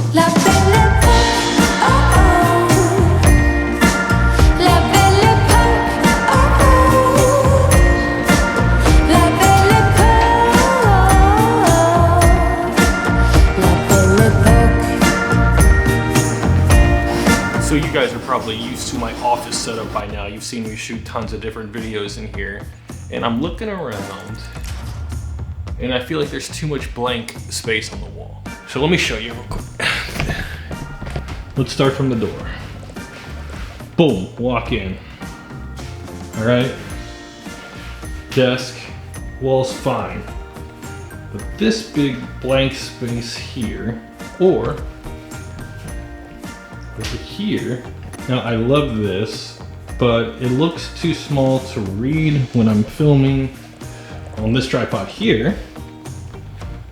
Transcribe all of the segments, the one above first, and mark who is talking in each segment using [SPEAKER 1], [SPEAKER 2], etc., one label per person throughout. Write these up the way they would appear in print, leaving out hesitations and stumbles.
[SPEAKER 1] So you guys are probably used to my office setup by now. You've seen me shoot tons of different videos in here. And I'm looking around, and I feel like there's too much blank space on the wall. So let me show you real quick. Let's start from the door. Boom, walk in. All right. Desk, wall's fine. But this big blank space here, or over here. Now I love this, but it looks too small to read when I'm filming on this tripod here.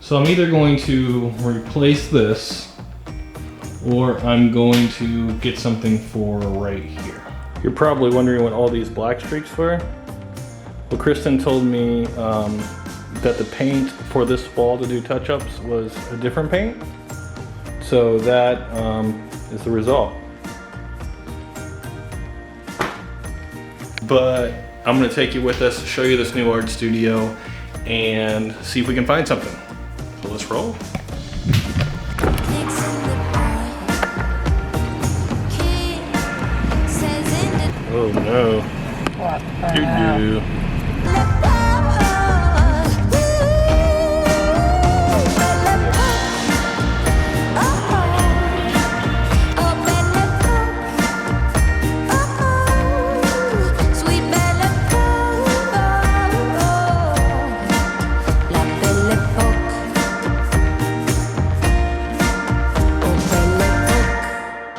[SPEAKER 1] So I'm either going to replace this, or I'm going to get something for right here. You're probably wondering what all these black streaks were. Well, Kristen told me that the paint for this wall to do touch-ups was a different paint. So that is the result. But I'm gonna take you with us, show you this new art studio, and see if we can find something. So let's roll. Oh no. What? You do.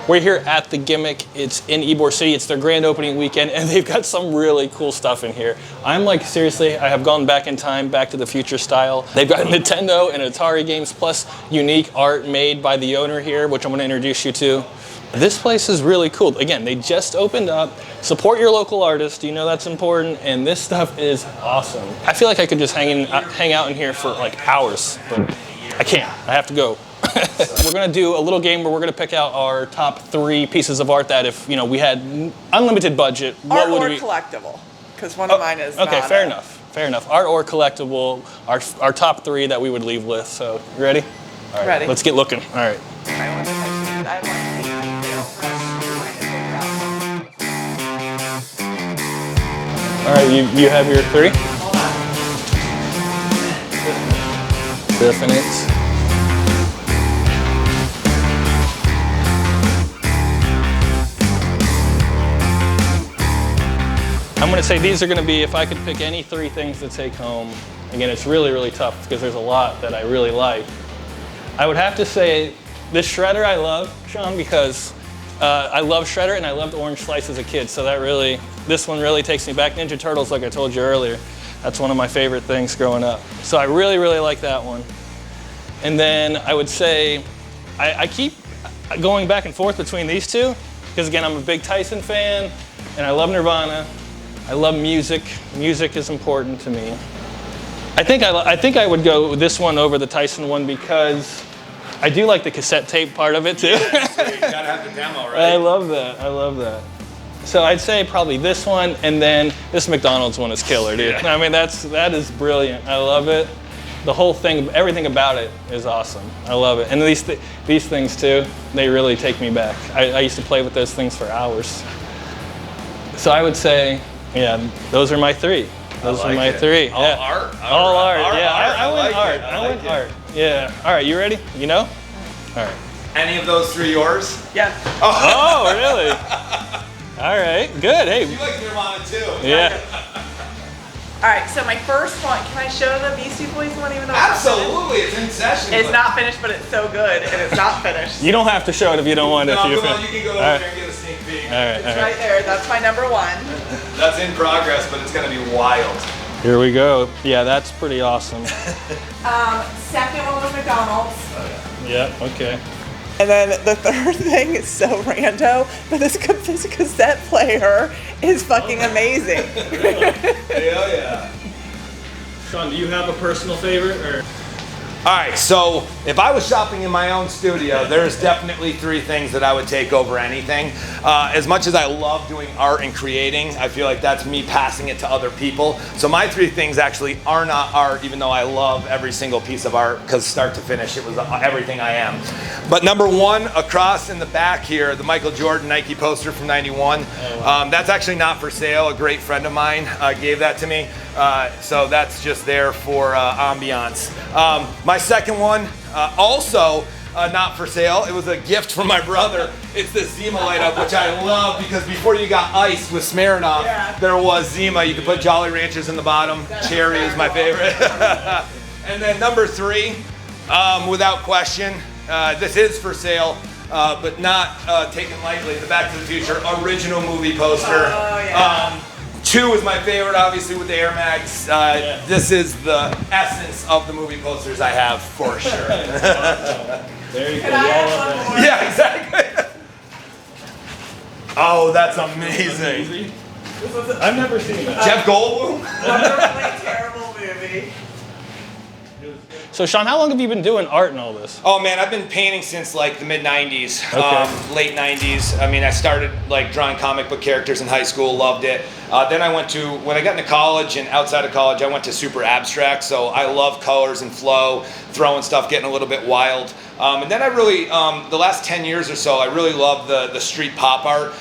[SPEAKER 1] We're here at the Gimmick. It's in Ybor City. It's their grand opening weekend, and they've got some really cool stuff in here. I'm like, seriously, I have gone back in time, Back to the Future style. They've got Nintendo and Atari games, plus unique art made by the owner here, which I'm gonna introduce you to. This place is really cool. Again, they just opened up. Support your local artist, you know that's important, and this stuff is awesome. I feel like I could just hang out in here for like hours, but I can't, I have to go. We're gonna do a little game where we're gonna pick out our top 3 pieces of art that if we had unlimited budget, what would we...
[SPEAKER 2] collectible, because one of mine is
[SPEAKER 1] okay, fair enough. Art or collectible, our top 3 that we would leave with. So, you ready? All right,
[SPEAKER 2] ready.
[SPEAKER 1] Let's get looking. All right. All right, you have your 3? Definite. I'm gonna say these are gonna be, if I could pick any 3 things to take home, again, it's really, really tough because there's a lot that I really like. I would have to say this Shredder I love, Sean, because I love Shredder and I loved Orange Slice as a kid, so that really, this one really takes me back. Ninja Turtles, like I told you earlier, that's one of my favorite things growing up. So I really, really like that one. And then I would say, I keep going back and forth between these 2, because again, I'm a big Tyson fan and I love Nirvana. I love music. Music is important to me. I think I would go this one over the Tyson one because I do like the cassette tape part of it too.
[SPEAKER 3] Yeah, so you gotta have the demo, right?
[SPEAKER 1] I love that. I love that. So I'd say probably this one, and then this McDonald's one is killer, dude. Yeah. I mean, that is brilliant. I love it. The whole thing, everything about it is awesome. I love it. And these things too, they really take me back. I used to play with those things for hours. So I would say, yeah, those are my 3. Those are my 3.
[SPEAKER 3] All
[SPEAKER 1] yeah.
[SPEAKER 3] art.
[SPEAKER 1] All art. Yeah, I went
[SPEAKER 3] like
[SPEAKER 1] art.
[SPEAKER 3] It.
[SPEAKER 1] I went art. Yeah. All right, you ready? You know? All right.
[SPEAKER 3] Any of those 3 yours?
[SPEAKER 2] Yeah.
[SPEAKER 1] Oh, really? All right. Good. Hey.
[SPEAKER 3] You like Nirvana too.
[SPEAKER 1] Yeah.
[SPEAKER 2] All right, so my first one, can I show the Beastie Boys one even though
[SPEAKER 3] Absolutely, it's in session.
[SPEAKER 2] it's not finished, but it's so good, and it's not finished.
[SPEAKER 1] You don't have to show it if you don't want it.
[SPEAKER 3] No,
[SPEAKER 1] if
[SPEAKER 3] come on, you can go over there and get a sneak peek.
[SPEAKER 1] All right.
[SPEAKER 2] It's right there. That's my number 1.
[SPEAKER 3] That's in progress, but it's gonna be wild.
[SPEAKER 1] Here we go. Yeah, that's pretty awesome.
[SPEAKER 2] Second one was McDonald's.
[SPEAKER 1] Yeah. Okay.
[SPEAKER 2] And then the third thing is so rando, but this cassette player is fucking amazing.
[SPEAKER 3] Hell yeah.
[SPEAKER 1] Sean, do you have a personal favorite or?
[SPEAKER 3] All right, so if I was shopping in my own studio, there's definitely 3 things that I would take over anything. As much as I love doing art and creating, I feel like that's me passing it to other people. So my 3 things actually are not art, even though I love every single piece of art, because start to finish, it was everything I am. But number 1, across in the back here, the Michael Jordan Nike poster from '91. That's actually not for sale. A great friend of mine gave that to me. So that's just there for ambiance. My second one, also not for sale. It was a gift from my brother. It's the Zima light up, which I love because before you got ice with Smirnoff, there was Zima. You could put Jolly Ranchers in the bottom. Cherry is my favorite. And then number 3, without question, this is for sale. But not taken lightly. The Back to the Future original movie poster. 2 is my favorite, obviously, with the Air Mags. This is the essence of the movie posters I have, for sure.
[SPEAKER 1] There you go.
[SPEAKER 3] Yeah, exactly. Oh, that's amazing.
[SPEAKER 1] I've never seen that.
[SPEAKER 3] Jeff Goldblum?
[SPEAKER 2] Wonderfully terrible movie.
[SPEAKER 1] So Sean, how long have you been doing art and all this?
[SPEAKER 3] Oh man, I've been painting since like the mid 90s, late 90s. I mean, I started like drawing comic book characters in high school, loved it. Then I went to, when I got into college and outside of college, I went to super abstract. So I love colors and flow, throwing stuff, getting a little bit wild. And then I really, the last 10 years or so, I really love the street pop art.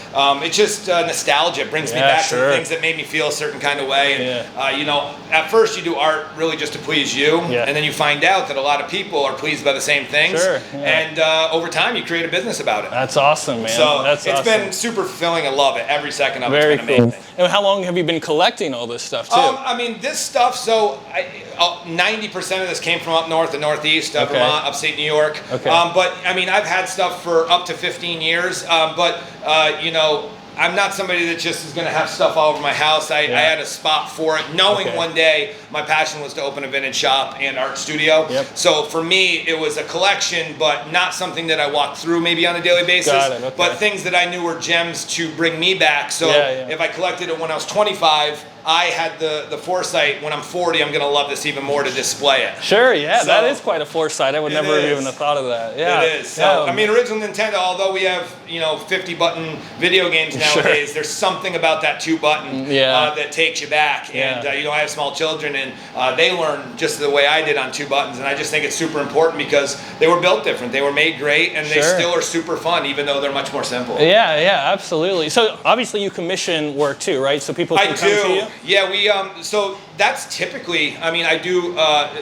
[SPEAKER 3] It's just nostalgia. It brings me back to the things that made me feel a certain kind of way. And, you know, at first you do art really just to please you. And then you find out that a lot of people are pleased by the same things. And over time you create a business about it.
[SPEAKER 1] That's awesome, man.
[SPEAKER 3] So
[SPEAKER 1] That's
[SPEAKER 3] it's
[SPEAKER 1] awesome.
[SPEAKER 3] been super fulfilling. I love it. Every second of it's
[SPEAKER 1] Very
[SPEAKER 3] been
[SPEAKER 1] cool.
[SPEAKER 3] amazing.
[SPEAKER 1] And how long have you been collecting all this stuff too?
[SPEAKER 3] I mean, this stuff, so 90% of this came from up north, the Northeast, Vermont, upstate New York. But I mean, I've had stuff for up to 15 years. You know, I'm not somebody that just is going to have stuff all over my house. I had a spot for it, knowing one day my passion was to open a vintage shop and art studio. So for me, it was a collection, but not something that I walked through maybe on a daily basis, but things that I knew were gems to bring me back. So if I collected it when I was 25, I had the foresight, when I'm 40, I'm going to love this even more to display it.
[SPEAKER 1] Sure, yeah, so, that is quite a foresight. I would never even have thought of that. Yeah,
[SPEAKER 3] it is. So, I mean, original Nintendo, although we have, you know, 50-button video games nowadays, there's something about that 2-button that takes you back. And, you know, I have small children, and they learn just the way I did on 2 buttons, and I just think it's super important because they were built different. They were made great, and they still are super fun, even though they're much more simple. Yeah,
[SPEAKER 1] absolutely. So, obviously, you commission work, too, right? So people can come to you?
[SPEAKER 3] Yeah, we so that's typically, I mean, I do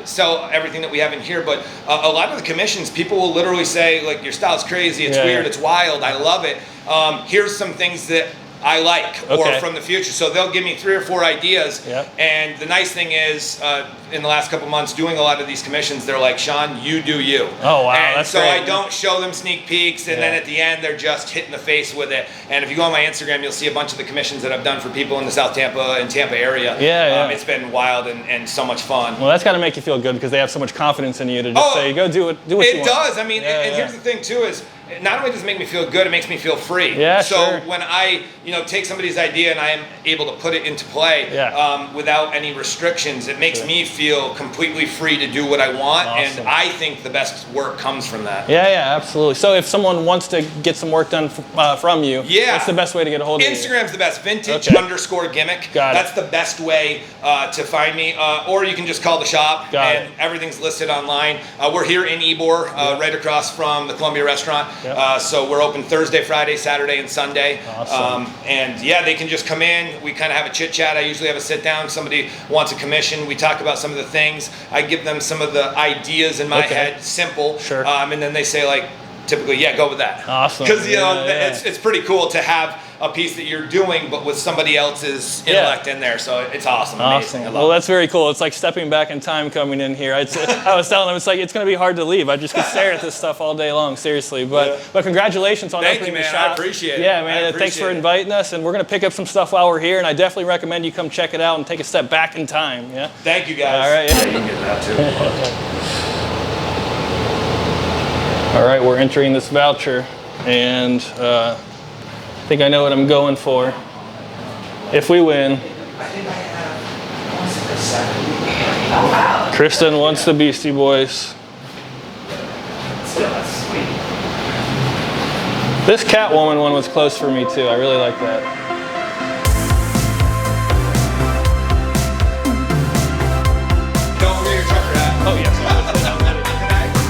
[SPEAKER 3] sell everything that we have in here, but a lot of the commissions, people will literally say, like, your style's crazy, it's weird, it's wild, I love it. Here's some things that I like, or from the future. So they'll give me 3 or 4 ideas. And the nice thing is, in the last couple months, doing a lot of these commissions, they're like, Sean, you do you.
[SPEAKER 1] Oh, wow,
[SPEAKER 3] and
[SPEAKER 1] that's
[SPEAKER 3] so
[SPEAKER 1] great.
[SPEAKER 3] I don't show them sneak peeks, and then at the end, they're just hitting the face with it. And if you go on my Instagram, you'll see a bunch of the commissions that I've done for people in the South Tampa and Tampa area. It's been wild and so much fun.
[SPEAKER 1] Well, that's got to make you feel good because they have so much confidence in you to just say, go do what you want.
[SPEAKER 3] It does. I mean, and here's the thing, too, is not only does it make me feel good, it makes me feel free. So when I, you know, take somebody's idea and I am able to put it into play without any restrictions, it makes me feel completely free to do what I want. And I think the best work comes from that.
[SPEAKER 1] Yeah, absolutely. So if someone wants to get some work done from you, what's the best way to get a hold of you?
[SPEAKER 3] Instagram's the best. Vintage_gimmick. That's the best way to find me. Or you can just call the shop and everything's listed online. We're here in Ybor, right across from the Columbia restaurant. So we're open Thursday, Friday, Saturday, and Sunday. And they can just come in. We kind of have a chit chat. I usually have a sit down. Somebody wants a commission. We talk about some of the things. I give them some of the ideas in my head, simple. And then they say, like, typically, go with that. Because, you know, it's pretty cool to have a piece that you're doing, but with somebody else's intellect in there. So it's awesome. Amazing. I love
[SPEAKER 1] well, that's very cool. It's like stepping back in time coming in here. I was telling them, it's like, it's going to be hard to leave. I just could stare at this stuff all day long, seriously. But congratulations on opening the shop.
[SPEAKER 3] I appreciate it.
[SPEAKER 1] Yeah, man. Thanks for inviting us. And we're going to pick up some stuff while we're here. And I definitely recommend you come check it out and take a step back in time. Yeah.
[SPEAKER 3] Thank you, guys.
[SPEAKER 1] All right.
[SPEAKER 3] You can get that too.
[SPEAKER 1] All right, we're entering this voucher. And I think I know what I'm going for. If we win,
[SPEAKER 3] I think I have 7.
[SPEAKER 1] Kristen wants the Beastie Boys.
[SPEAKER 3] still, that's sweet.
[SPEAKER 1] This Catwoman one was close for me too. I really like that.
[SPEAKER 3] Don't forget your trucker hat.
[SPEAKER 1] Oh yes.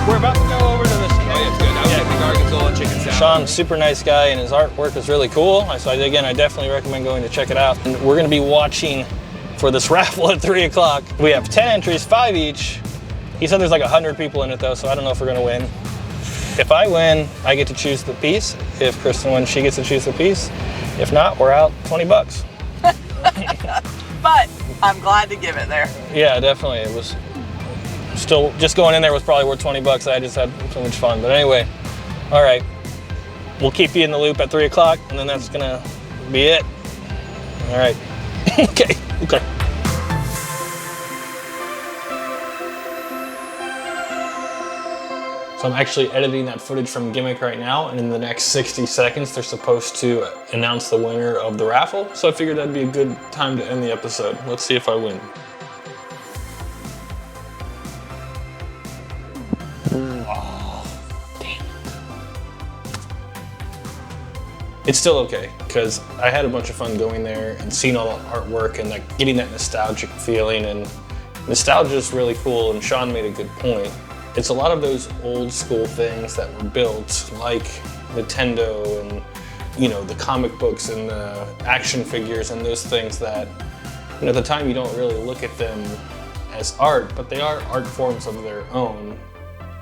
[SPEAKER 1] We're about to go over to this.
[SPEAKER 3] Oh yeah, it's good. I was thinking Arkansas chicken salad.
[SPEAKER 1] Sean's super nice guy, and his artwork is really cool. So again, I definitely recommend going to check it out. And we're going to be watching for this raffle at 3 o'clock. We have 10 entries, 5 each. He said there's like 100 people in it though, so I don't know if we're going to win. If I win, I get to choose the piece. If Kristen wins, she gets to choose the piece. If not, we're out $20.
[SPEAKER 2] But I'm glad to give it there.
[SPEAKER 1] Yeah, definitely. It was still, just going in there was probably worth $20. I just had so much fun. But anyway, all right. We'll keep you in the loop at 3 o'clock, and then that's gonna be it. All right. Okay. So I'm actually editing that footage from Gimmick right now, and in the next 60 seconds, they're supposed to announce the winner of the raffle. So I figured that'd be a good time to end the episode. Let's see if I win. It's still okay, because I had a bunch of fun going there and seeing all the artwork and like getting that nostalgic feeling, and nostalgia is really cool, and Sean made a good point. It's a lot of those old school things that were built, like Nintendo and, you know, the comic books and the action figures and those things that, you know, at the time you don't really look at them as art, but they are art forms of their own.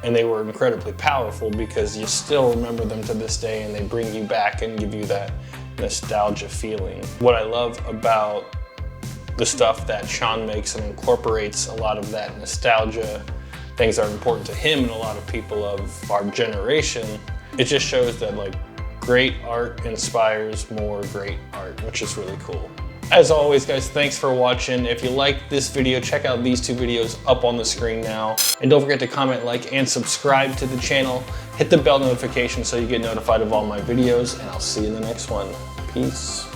[SPEAKER 1] And they were incredibly powerful because you still remember them to this day, and they bring you back and give you that nostalgia feeling. What I love about the stuff that Sean makes and incorporates a lot of that nostalgia, things that are important to him and a lot of people of our generation, it just shows that like great art inspires more great art, which is really cool. As always, guys, thanks for watching. If you liked this video, check out these 2 videos up on the screen now. And don't forget to comment, like, and subscribe to the channel. Hit the bell notification so you get notified of all my videos, and I'll see you in the next one. Peace.